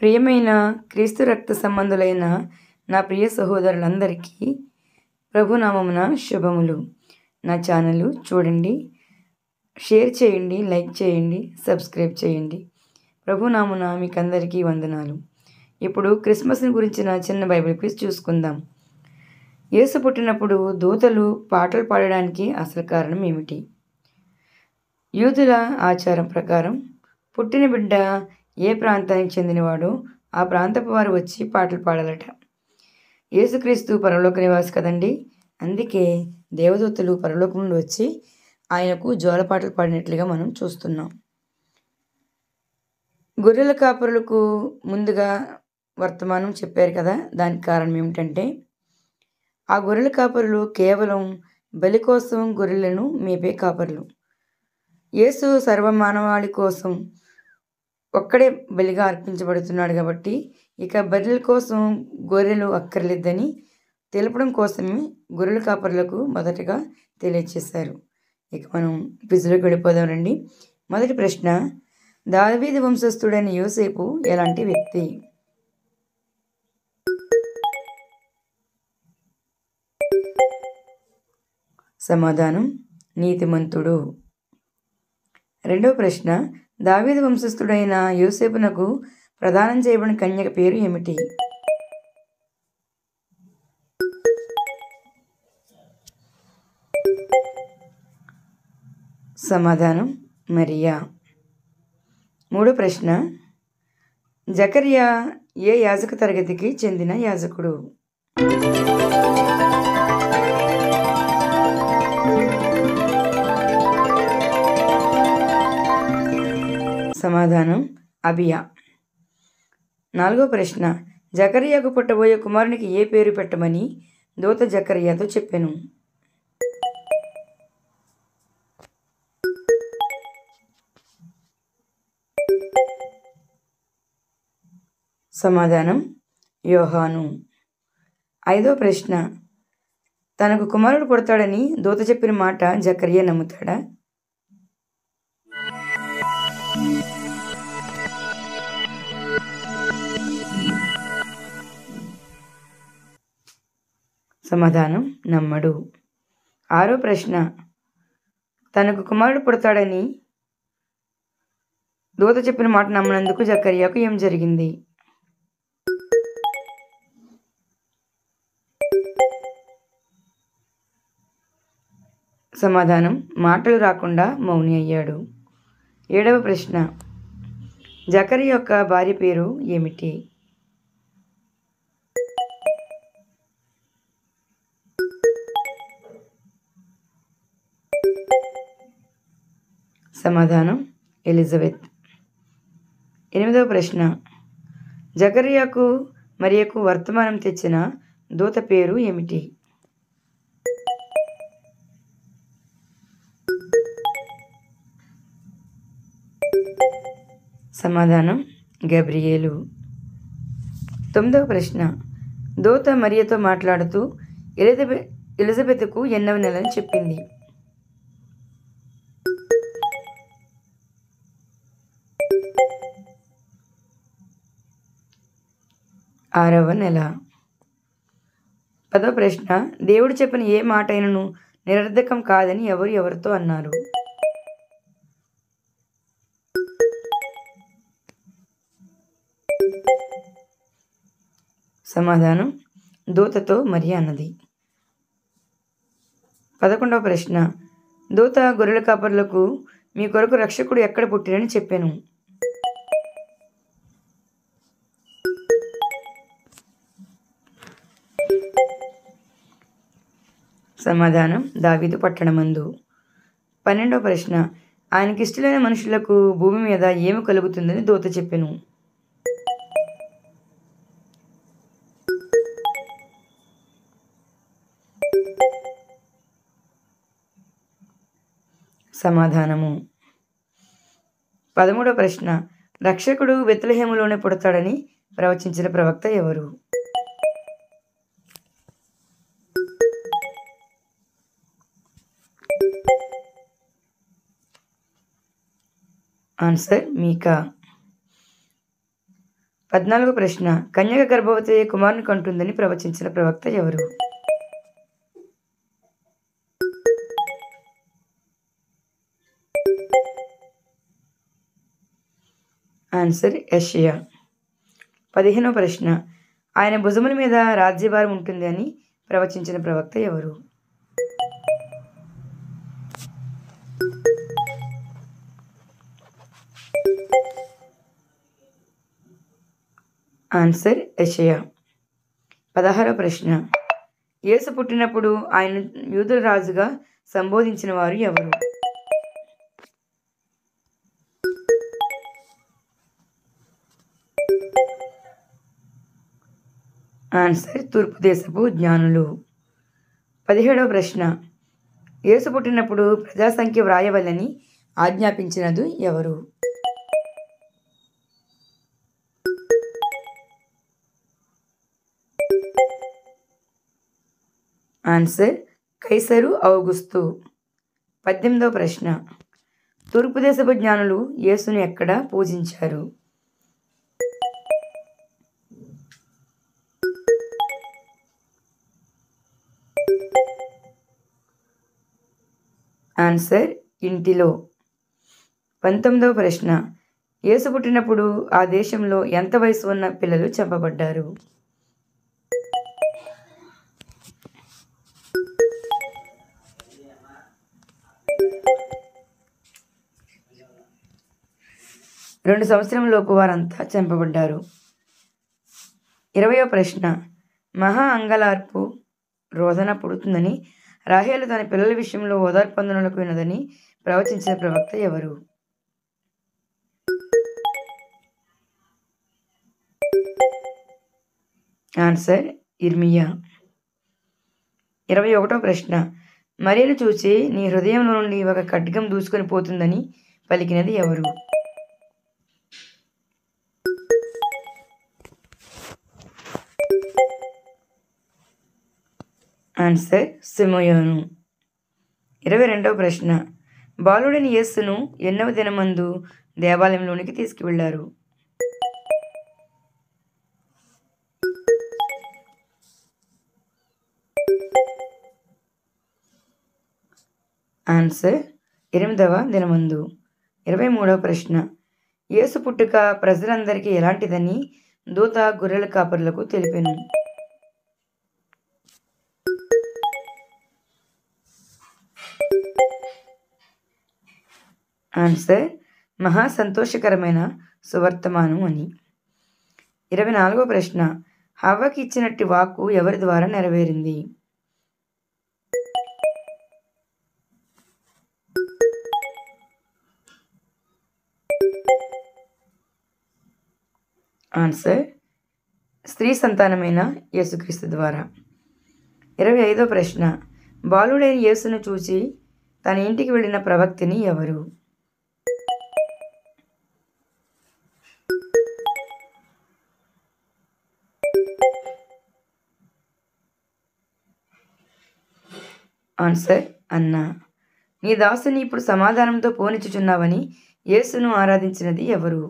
ప్రియమైన క్రీస్తు రక్త సంబంధులైన నా ప్రియ సహోదరులందరికీ ప్రభునామమున శుభములు. నా ఛానల్ చూడండి, షేర్ చేయండి, లైక్ చేయండి, సబ్స్క్రైబ్ చేయండి. ప్రభునామున మీకు అందరికీ వందనాలు. ఇప్పుడు క్రిస్మస్ని గురించిన చిన్న బైబిల్ క్విజ్ చూసుకుందాం. యేసు పుట్టినప్పుడు దూతలు పాటలు పాడడానికి అసలు కారణం ఏమిటి? యూదుల ఆచారం ప్రకారం పుట్టిన బిడ్డ ఏ ప్రాంతానికి చెందినవాడో ఆ ప్రాంతపు వారు వచ్చి పాటలు పాడాలట. యేసుక్రీస్తు పరలోక నివాసి కదండి, అందుకే దేవదూతలు పరలోకం నుండి వచ్చి ఆయనకు జోలపాటలు పాడినట్లుగా మనం చూస్తున్నాం. గొర్రెల కాపరులకు ముందుగా వర్తమానం చెప్పారు కదా, దానికి కారణం ఏమిటంటే ఆ గొర్రెల కాపరులు కేవలం బలి కోసం గొర్రెలను మేపే కాపరులు. యేసు సర్వమానవాళి కోసం ఒక్కడే బలిగా అర్పించబడుతున్నాడు కాబట్టి ఇక బర్రెల కోసం గొర్రెలు అక్కర్లేదని తెలపడం కోసమే గొర్రెల కాపరులకు మొదటగా తెలియచేశారు. ఇక మనం క్విజ్లోకి వెళ్ళిపోదాం రండి. మొదటి ప్రశ్న, దావీదు వంశస్థుడైన యోసేపు ఎలాంటి వ్యక్తి? సమాధానం, నీతిమంతుడు. రెండవ ప్రశ్న, దావీదు వంశస్థుడైన యోసేపునకు ప్రదానం చేయబడిన కన్యక పేరు ఏమిటి? సమాధానం, మరియా. మూడో ప్రశ్న, జకర్యా ఏ యాజక తరగతికి చెందిన యాజకుడు? సమాధానం, అబియా. నాలుగో ప్రశ్న, జకర్యాకు పుట్టబోయే కుమారునికి ఏ పేరు పెట్టమని దూత జకర్యాతో చెప్పెను? సమాధానం, యోహాను. ఐదో ప్రశ్న, తనకు కుమారుడు పుడతాడని దూత చెప్పిన మాట జకర్యా నమ్ముతాడా? సమాధానం, నమ్మడు. ఆరో ప్రశ్న, తనకు కుమారుడు పుడతాడని దూత చెప్పిన మాట నమ్మనందుకు జకర్యాకు ఏం జరిగింది? సమాధానం, మాటలు రాకుండా మౌని అయ్యాడు. ఏడవ ప్రశ్న, జకర్యా యొక్క భార్య పేరు ఏమిటి? సమాధానం, ఎలిజబెత్. ఎనిమిదవ ప్రశ్న, జకర్యాకు మరియకు వర్తమానం తెచ్చిన దూత పేరు ఏమిటి? సమాధానం, గబ్రియేలు. తొమ్మిదవ ప్రశ్న, దూత మరియతో మాట్లాడుతూ ఎలిజబెత్కు ఎన్నవ నెలని చెప్పింది? ఆరవ నెల. పదవ ప్రశ్న, దేవుడు చెప్పిన ఏ మాట అయినను నిరర్ధకం కాదని ఎవరితో అన్నారు? సమాధానం, దూతతో మరియ అన్నది. 11వ ప్రశ్న, దూత గొర్రెల కాపరులకు మీ కొరకు రక్షకుడు ఎక్కడ పుట్టినని చెప్పాను? సమాధానం, దావీదు పట్టణమందు. 12వ ప్రశ్న, ఆయనకిష్టమైన మనుషులకు భూమి మీద ఏమి కలుగుతుందని దూత చెప్పెను? సమాధానము. 13వ ప్రశ్న, రక్షకుడు బెత్లెహేములోనే పుడతాడని ప్రవచించిన ప్రవక్త ఎవరు? ఆన్సర్ మీకా. 14వ ప్రశ్న, కన్యక గర్భవతి అయ్యే కుమారుని కంటుందని ప్రవచించిన ప్రవక్త ఎవరు? ఆన్సర్ యెషయా. 15వ ప్రశ్న, ఆయన భుజముల మీద రాజ్యభారం ఉంటుంది అని ప్రవచించిన ప్రవక్త ఎవరు? ఆన్సర్ యెషయా. 16వ ప్రశ్న, యేసు పుట్టినప్పుడు ఆయన యూదుల రాజుగా సంబోధించిన వారు ఎవరు? ఆన్సర్ తూర్పు దేశపు జ్ఞానులు. 17వ ప్రశ్న, యేసు పుట్టినప్పుడు ప్రజాసంఖ్య వ్రాయవలని ఆజ్ఞాపించినది ఎవరు? ఆన్సర్ కైసరు ఔగుస్తు. 18వ ప్రశ్న, తూర్పు దేశపు జ్ఞానులు యేసును ఎక్కడ పూజించారు? ఆన్సర్ ఇంటిలో. 19వ ప్రశ్న, యేసు పుట్టినప్పుడు ఆ దేశంలో ఎంత వయసు ఉన్న పిల్లలు చంపబడ్డారు? రెండు సంవత్సరంలోపు వారంతా చంపబడ్డారు. 20వ ప్రశ్న, మహా అంగలార్పు రోదన పుడుతుందని రాహేలు తన పిల్లల విషయంలో ఓదార్పందనలకు వినదని ప్రవచించిన ప్రవక్త ఎవరు? ఆన్సర్ ఇర్మియా. 21వ ప్రశ్న, మరియను చూచి నీ హృదయంలో నుండి ఒక ఖడ్గం దూసుకొని పోతుందని పలికినది ఎవరు? ఆన్సర్ సిమోయోను. 22వ ప్రశ్న, బాలుడైన యేసును ఎన్నవ దినమందు దేవాలయంలోనికి తీసుకువెళ్లారు? ఆన్సర్ 8వ దినమందు. 23వ ప్రశ్న, యేసు పుట్టుక ప్రజలందరికీ ఎలాంటిదని దూత గొర్రెల కాపరులకు తెలిపెను? ఆన్సర్ మహా సంతోషకరమైన సువర్తమానం అని. 24వ ప్రశ్న, హవ్వకి ఇచ్చినట్టి వాక్కు ఎవరి ద్వారా నెరవేరింది? ఆన్సర్ స్త్రీ సంతానమైన యేసుక్రీస్తు ద్వారా. 25వ ప్రశ్న, బాలుడైన యేసును చూచి తన ఇంటికి వెళ్ళిన ప్రవక్తిని ఎవరు? ఆన్సర్ అన్నా. నీ దాసుని ఇప్పుడు సమాధానంతో పోనిచ్చుచున్నావని యేసును ఆరాధించినది ఎవరు?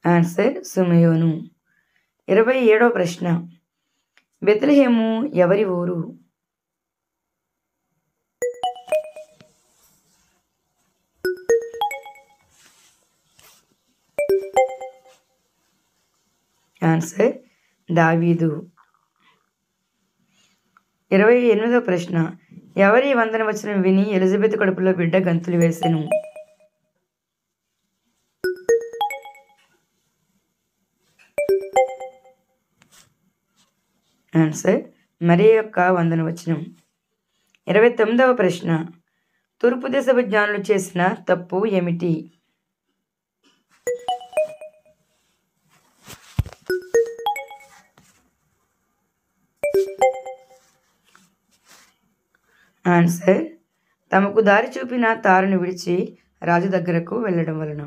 ఆన్సర్ సిమయోను. 27వ ప్రశ్న, బెత్లెహేము ఎవరి ఊరు? ఆన్సర్ దావీదు. 28వ ప్రశ్న, ఎవరి వందన వచనం విని ఎలిజబెత్ కడుపులో బిడ్డ గంతులు వేసెను? ఆన్సర్ మరియ యొక్క వందన వచనం. 29వ ప్రశ్న, తూర్పు దేశపు జ్ఞానులు చేసిన తప్పు ఏమిటి? ఆన్సర్ తమకు దారి చూపిన తారును విడిచి రాజు దగ్గరకు వెళ్ళడం వలన.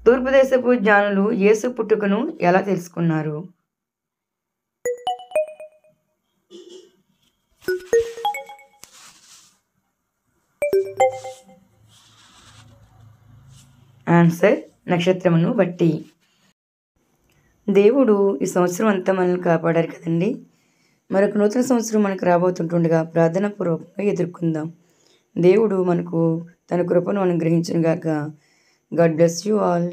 తూర్పు దేశపు జ్ఞానులు యేసు పుట్టుకను ఎలా తెలుసుకున్నారు? ఆన్సర్ నక్షత్రమును బట్టి. దేవుడు ఈ సంవత్సరం అంతా మనల్ని కాపాడారు కదండి. మరొక నూతన సంవత్సరం మనకు రాబోతుంటుండగా ప్రార్థన పూర్వకంగా ఎదుర్కొందాం. దేవుడు మనకు తన కృపను అనుగ్రహించును గాక. God bless you all.